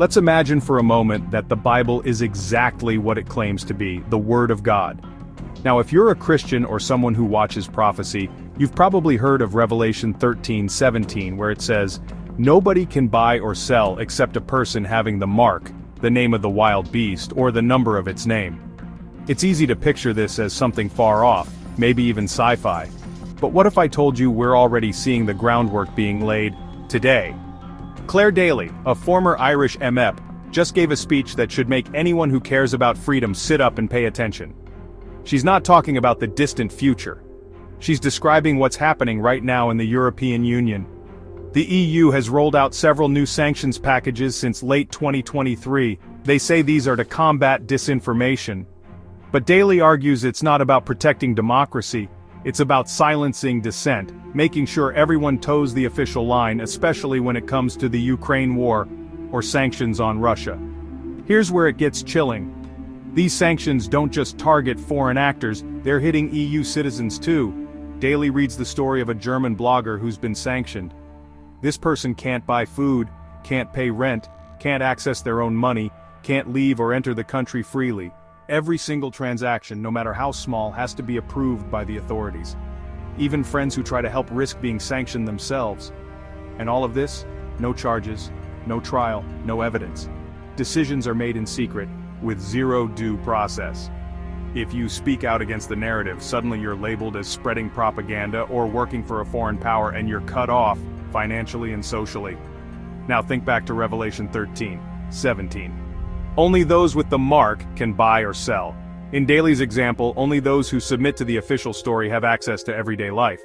Let's imagine for a moment that the Bible is exactly what it claims to be, the Word of God. Now, if you're a Christian or someone who watches prophecy, you've probably heard of Revelation 13:17, where it says, "Nobody can buy or sell except a person having the mark, the name of the wild beast, or the number of its name." It's easy to picture this as something far off, maybe even sci-fi. But what if I told you we're already seeing the groundwork being laid today? Claire Daly, a former Irish MEP, just gave a speech that should make anyone who cares about freedom sit up and pay attention. She's not talking about the distant future. She's describing what's happening right now in the European Union. The EU has rolled out several new sanctions packages since late 2023. They say these are to combat disinformation. But Daly argues it's not about protecting democracy, it's about silencing dissent, making sure everyone toes the official line, especially when it comes to the Ukraine war or sanctions on Russia. Here's where it gets chilling. These sanctions don't just target foreign actors, they're hitting EU citizens too. Daly reads the story of a German blogger who's been sanctioned. This person can't buy food, can't pay rent, can't access their own money, can't leave or enter the country freely. Every single transaction, no matter how small, has to be approved by the authorities. Even friends who try to help risk being sanctioned themselves. And all of this, no charges, no trial, no evidence. Decisions are made in secret, with zero due process. If you speak out against the narrative, suddenly you're labeled as spreading propaganda or working for a foreign power, and you're cut off, financially and socially. Now think back to Revelation 13:17. Only those with the mark can buy or sell. In Daly's example, only those who submit to the official story have access to everyday life.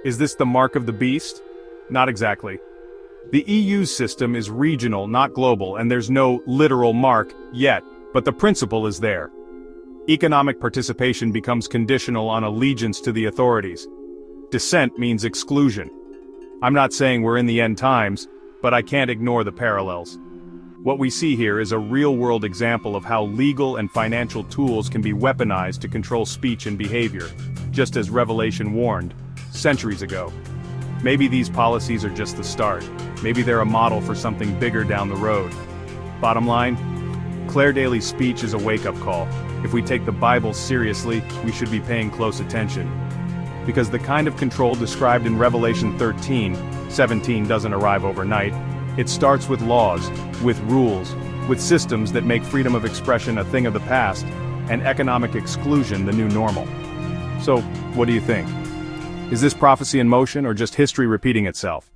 Is this the mark of the beast? Not exactly. The EU's system is regional, not global, and there's no literal mark yet, but the principle is there. Economic participation becomes conditional on allegiance to the authorities. Dissent means exclusion. I'm not saying we're in the end times, but I can't ignore the parallels. What we see here is a real-world example of how legal and financial tools can be weaponized to control speech and behavior, just as Revelation warned, centuries ago. Maybe these policies are just the start. Maybe they're a model for something bigger down the road. Bottom line, Claire Daly's speech is a wake-up call. If we take the Bible seriously, we should be paying close attention. Because the kind of control described in Revelation 13:17 doesn't arrive overnight. It starts with laws, with rules, with systems that make freedom of expression a thing of the past, and economic exclusion the new normal. So, what do you think? Is this prophecy in motion or just history repeating itself?